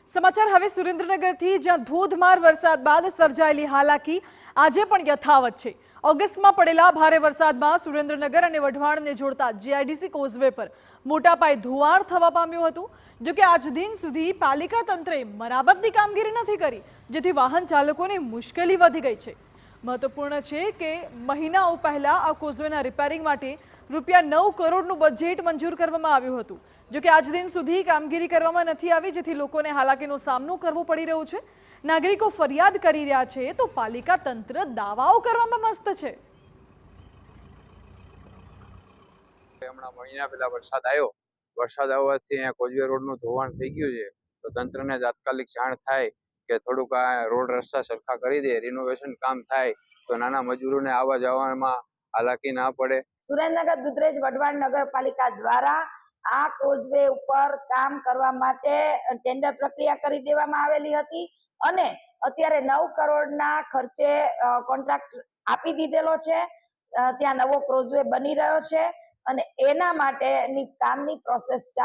સમાચાર હવે સુરેન્દ્રનગરથી, જ્યાં ધોધમાર વરસાદ બાદ સર્જાયેલી હાલાકી આજે પણ યથાવત છે। ઓગસ્ટમાં પડેલા ભારે વરસાદમાં સુરેન્દ્રનગર અને વઢવાણને જોડતા જીઆઈડીસી કોઝવે પર મોટા પાયે ધોવાણ થવા પામ્યું હતું। જો કે આજ દિન સુધી પાલિકા તંત્રે મરામતની કામગીરી નથી કરી, જેથી વાહન ચાલકોને મુશ્કેલી વધી ગઈ છે। મહત્વપૂર્ણ છે કે મહિનાઓ પહેલા આ કોઝવેના રિપેરિંગ માટે ₹9 કરોડનું બજેટ મંજૂર કરવામાં આવ્યું હતું। જો કે આજ દિન સુધી કામગીરી કરવામાં નથી આવી, જેથી લોકોને હાલાકીનો સામનો કરવો પડી રહ્યો છે। નાગરિકો ફરિયાદ કરી રહ્યા છે, તો પાલિકા તંત્ર દાવાઓ કરવામાં મસ્ત છે। હમણાં મહિના પહેલા વરસાદ આવવાથી અહીંયા કોઝવે રોડનું ધોવાણ થઈ ગયું છે, તો તંત્રને તાત્કાલિક જાણ થાય કે થોડુંક આ રોડ રસ્તા સરખા કરી દે, રિનોવેશન કામ થાય તો નાના મજૂરોને આવવા જવામાં હાલાકી ના પડે। સુરેન્દ્રનગર દુધરેજ વઢવાણ નગરપાલિકા દ્વારા આ કોઝવે ઉપર કામ કરવા માટે ટેન્ડર પ્રક્રિયા કરી દેવામાં આવેલી હતી અને અત્યારે 9 કરોડના ખર્ચે કોન્ટ્રાક્ટ આપી દીધેલો છે। ત્યાં નવો કોઝવે બની રહ્યો છે અને એના માટેની કામની પ્રોસેસ ચાલુ